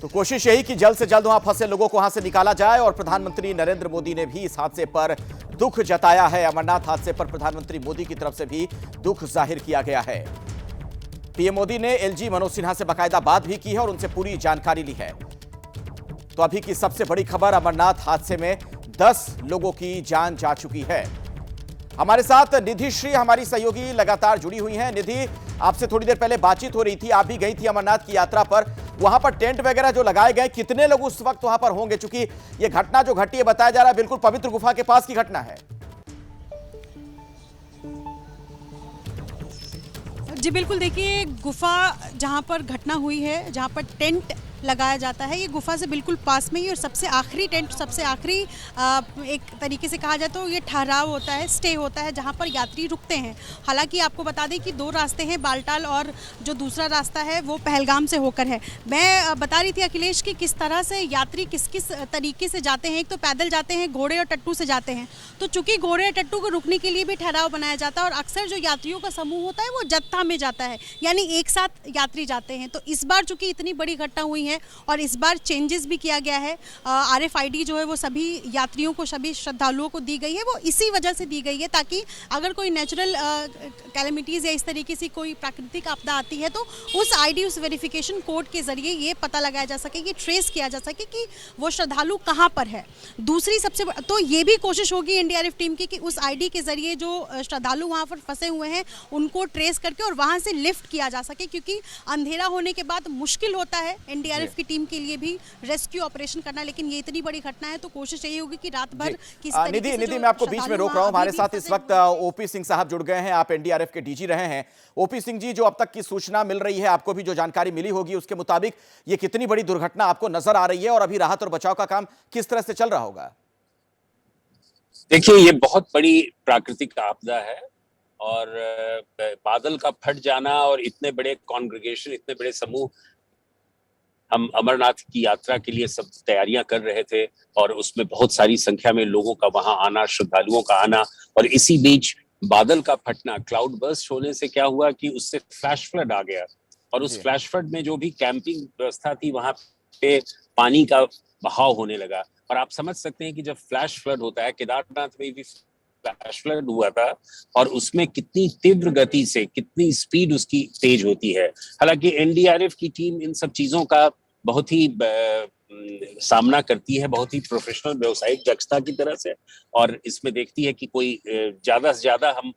तो कोशिश यही कि जल्द से जल्द वहां फंसे लोगों को वहां से निकाला जाए। और प्रधानमंत्री नरेंद्र मोदी ने भी इस हादसे पर दुख जताया है। अमरनाथ हादसे पर प्रधानमंत्री मोदी की तरफ से भी दुख जाहिर किया गया है। पीएम मोदी ने एलजी मनोज सिन्हा से बाकायदा बात भी की है और उनसे पूरी जानकारी ली है। तो अभी की सबसे बड़ी खबर, अमरनाथ हादसे में 10 लोगों की जान जा चुकी है। हमारे साथ निधि श्री हमारी सहयोगी लगातार जुड़ी हुई हैं। निधि, आपसे थोड़ी देर पहले बातचीत हो रही थी, आप भी गई थी अमरनाथ की यात्रा पर। वहां पर टेंट वगैरह जो लगाए गए, कितने लोग उस वक्त वहां पर होंगे? चूंकि ये घटना जो घटी है, बताया जा रहा है बिल्कुल पवित्र गुफा के पास की घटना है। जी बिल्कुल, देखिए गुफा जहाँ पर घटना हुई है, जहाँ पर टेंट लगाया जाता है, ये गुफा से बिल्कुल पास में ही और सबसे आखिरी टेंट, सबसे आखिरी एक तरीके से कहा जाए तो ये ठहराव होता है, स्टे होता है जहाँ पर यात्री रुकते हैं। हालांकि आपको बता दें कि 2 रास्ते हैं, बालटाल और जो दूसरा रास्ता है वो पहलगाम से होकर है। मैं बता रही थी अखिलेश की किस तरह से यात्री किस किस तरीके से जाते हैं। एक तो पैदल जाते हैं, घोड़े और टट्टू से जाते हैं। तो चूंकि घोड़े और टट्टू को रुकने के लिए भी ठहराव बनाया जाता है और अक्सर जो यात्रियों का समूह होता है वो जत्था में जाता है, यानी एक साथ यात्री जाते हैं। तो इस बार चूंकि इतनी बड़ी घटना हुई है और इस बार चेंजेस भी किया गया है, RFID जो है वो सभी यात्रियों को, सभी श्रद्धालुओं को दी गई है। वो इसी वजह से दी गई है ताकि अगर कोई नेचुरल कैलेमिटीज़ या इस तरीके से कोई प्राकृतिक आपदा आती है तो उस ID, उस वेरिफिकेशन कोड के जरिए ये पता लगाया जा सके, कि ट्रेस किया जा सके कि वो श्रद्धालु कहाँ पर है। दूसरी सबसे तो ये भी कोशिश होगी NDRF टीम की कि उस ID के जरिए जो श्रद्धालु वहाँ पर फंसे हुए हैं उनको ट्रेस करके और वहाँ से लिफ्ट किया जा सके, क्योंकि अंधेरा होने के बाद मुश्किल होता है NDRF की टीम के लिए भी रेस्क्यू ऑपरेशन करना। लेकिन ये इतनी बड़ी घटना है तो कोशिश यही होगी कि रात भर किस तरीके से निधि, मैं आपको बीच में रोक रहा हूं। हमारे साथ इस वक्त OP सिंह साहब जुड़ गए हैं। आप NDRF के DG रहे हैं। OP सिंह जी, जो अब तक की सूचना मिल रही है, आपको भी जो जानकारी मिली होगी, उसके मुताबिक ये कितनी बड़ी दुर्घटना आपको नजर आ रही है और अभी राहत और बचाव का काम किस तरह से चल रहा होगा? देखिए, ये बहुत बड़ी प्राकृतिक आपदा है और बादल का फट जाना और इतने बड़े कॉन्ग्रेगेशन, इतने बड़े समूह, हम अमरनाथ की यात्रा के लिए सब तैयारियां कर रहे थे और उसमें बहुत सारी संख्या में लोगों का वहां आना, श्रद्धालुओं का आना, और इसी बीच बादल का फटना, क्लाउड बर्स्ट होने से क्या हुआ कि उससे फ्लैश फ्लड आ गया। और उस फ्लैश फ्लड में जो भी कैंपिंग व्यवस्था थी वहां पे पानी का बहाव होने लगा। और आप समझ सकते हैं कि जब फ्लैश फ्लड होता है, केदारनाथ में भी फ्लैश फ्लड हुआ था और उसमें कितनी तीव्र गति से, कितनी स्पीड उसकी तेज होती है। हालांकि NDRF की टीम इन सब चीजों का बहुत ही सामना करती है, बहुत ही प्रोफेशनल व्यावसायिक दक्षता की तरह से, और इसमें देखती है कि कोई ज्यादा से ज्यादा हम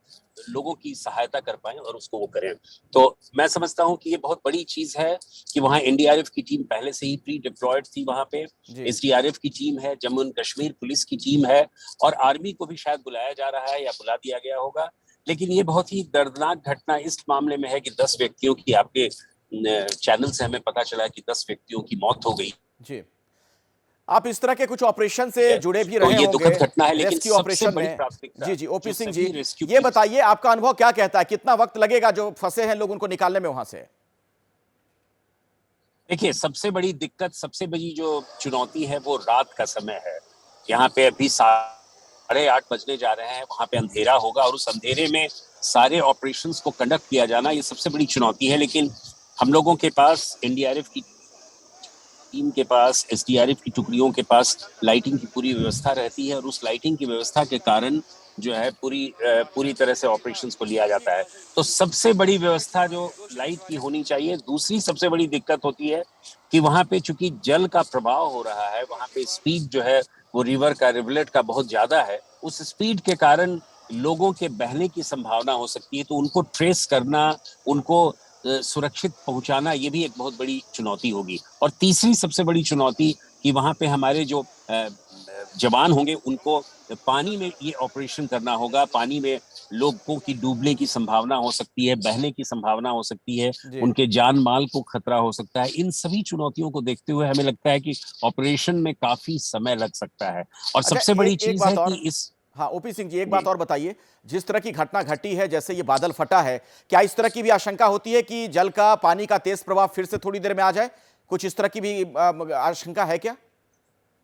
लोगों की सहायता कर पाए और उसको वो करें। तो मैं समझता हूं कि ये बहुत बड़ी चीज है कि वहां NDRF की टीम पहले से ही प्री डिप्लॉयड थी वहां पे। SDRF की टीम है, जम्मू एंड कश्मीर पुलिस की टीम है और आर्मी को भी शायद बुलाया जा रहा है या बुला दिया गया होगा। लेकिन ये बहुत ही दर्दनाक घटना इस मामले में है कि 10 व्यक्तियों की, आपके चैनल से हमें पता चला कि 10 व्यक्तियों की मौत हो गई। जी, आप इस तरह के कुछ ऑपरेशन से जुड़े भी रहे तो ये होंगे, दुखद घटना है, लेकिन रेस्क्यू ऑपरेशन में। जी, OP सिंह जी, ये बताइए आपका अनुभव क्या कहता है, कितना वक्त लगेगा जो फंसे हैं लोग उनको निकालने में वहां से? देखिए, सबसे बड़ी दिक्कत, सबसे बड़ी जो चुनौती है वो रात का समय है। यहाँ पे अभी 8:30 बजने जा रहे हैं, वहां पे अंधेरा होगा और उस अंधेरे में सारे ऑपरेशंस को कंडक्ट किया जाना, ये सबसे बड़ी चुनौती है। लेकिन हम लोगों के पास, NDRF की टीम के पास, SDRF की टुकड़ियों के पास लाइटिंग की पूरी व्यवस्था रहती है और उस लाइटिंग की व्यवस्था के कारण जो है पूरी तरह से ऑपरेशंस को लिया जाता है। तो सबसे बड़ी व्यवस्था जो लाइट की होनी चाहिए। दूसरी सबसे बड़ी दिक्कत होती है कि वहां पे चूंकि जल का प्रभाव हो रहा है, वहां पे स्पीड जो है वो रिवलेट का बहुत ज्यादा है। उस स्पीड के कारण लोगों के बहने की संभावना हो सकती है, तो उनको ट्रेस करना, उनको सुरक्षित पहुंचाना, ये भी एक बहुत बड़ी चुनौती होगी। और तीसरी सबसे बड़ी चुनौती कि वहां पे हमारे जो जवान होंगे उनको पानी में ये ऑपरेशन करना होगा। पानी में लोगों की डूबने की संभावना हो सकती है, बहने की संभावना हो सकती है, उनके जान माल को खतरा हो सकता है। इन सभी चुनौतियों को देखते हुए हमें लगता है कि ऑपरेशन में काफी समय लग सकता है। और सबसे बड़ी चीज है कि इस हाँ, OP सिंह जी, एक बात और बताइए, जिस तरह की घटना घटी है, जैसे ये बादल फटा है, क्या इस तरह की भी आशंका होती है कि जल का, पानी का तेज प्रभाव फिर से थोड़ी देर में आ जाए? कुछ इस तरह की भी आशंका है क्या?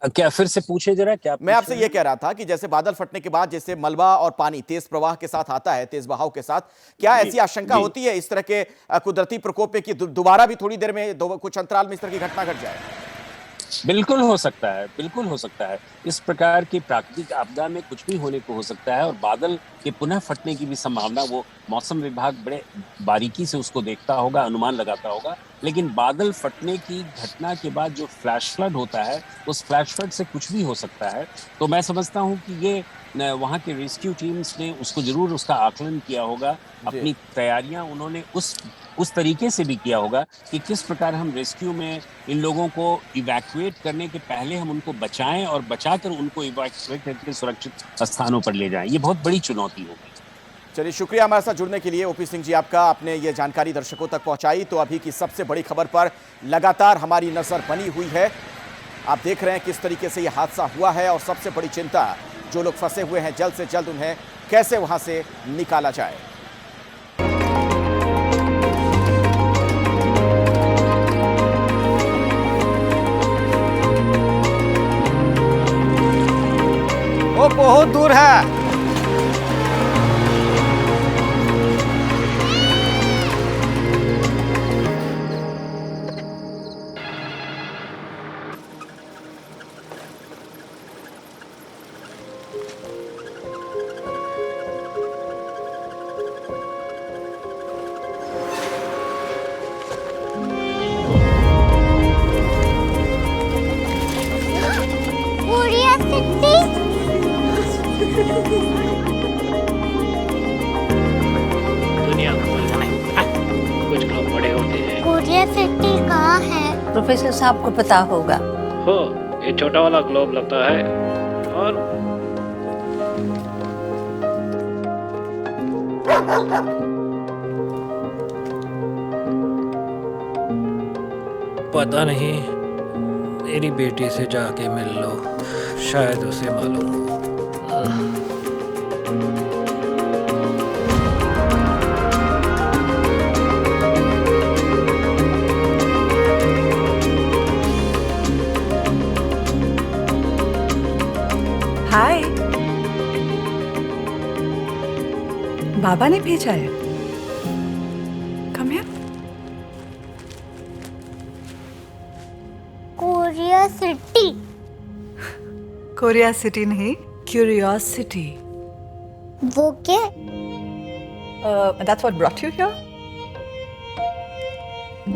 क्या फिर से पूछे जरा, क्या मैं आपसे ये कह रहा था कि जैसे बादल फटने के बाद जैसे मलबा और पानी तेज प्रवाह के साथ आता है, तेज बहाव के साथ, क्या ऐसी आशंका होती है इस तरह के कुदरती प्रकोप में कि दोबारा भी थोड़ी देर में कुछ अंतराल में इस तरह की घटना घट जाए? बिल्कुल हो सकता है, बिल्कुल हो सकता है। इस प्रकार की प्राकृतिक आपदा में कुछ भी होने को हो सकता है और बादल के पुनः फटने की भी संभावना, वो मौसम विभाग बड़े बारीकी से उसको देखता होगा, अनुमान लगाता होगा। लेकिन बादल फटने की घटना के बाद जो फ्लैश फ्लड होता है, उस फ्लैश फ्लड से कुछ भी हो सकता है। तो मैं समझता हूँ कि ये वहाँ के रेस्क्यू टीम्स ने उसको जरूर उसका आकलन किया होगा। अपनी तैयारियां उन्होंने उस तरीके से भी किया होगा कि किस प्रकार हम रेस्क्यू में इन लोगों को इवैक्यूएट करने के पहले हम उनको बचाएं और बचाकर उनको इवैक्यूएट करके सुरक्षित स्थानों पर ले जाएं। ये बहुत बड़ी चुनौती होगी। चलिए, शुक्रिया हमारे साथ जुड़ने के लिए ओपी सिंह जी आपका। आपने ये जानकारी दर्शकों तक पहुंचाई। तो अभी की सबसे बड़ी खबर पर लगातार हमारी नजर बनी हुई है। आप देख रहे हैं किस तरीके से ये हादसा हुआ है और सबसे बड़ी चिंता, जो लोग फंसे हुए हैं जल्द से जल्द उन्हें कैसे वहां से निकाला जाए। वो बहुत दूर है। दुनिया कुछ लोग बड़े होते हैं। कोरिया सिटी कहाँ है? प्रोफेसर साहब को पता होगा। हो, ये छोटा वाला ग्लोब लगता है और पता नहीं, मेरी बेटी से जाके मिल लो, शायद उसे मालूम हो। हाय, बाबा ने भेजा है। Come here. Korea city. Korea city नहीं, क्यूरियोसिटी। वो क्या? That's what brought you here?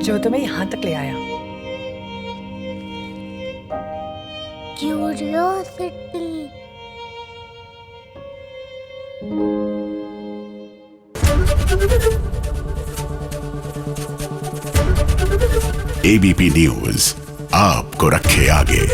जो तुम्हें यहाँ तक ले आया। क्यूरियोसिटी। एबीपी न्यूज आपको रखे आगे।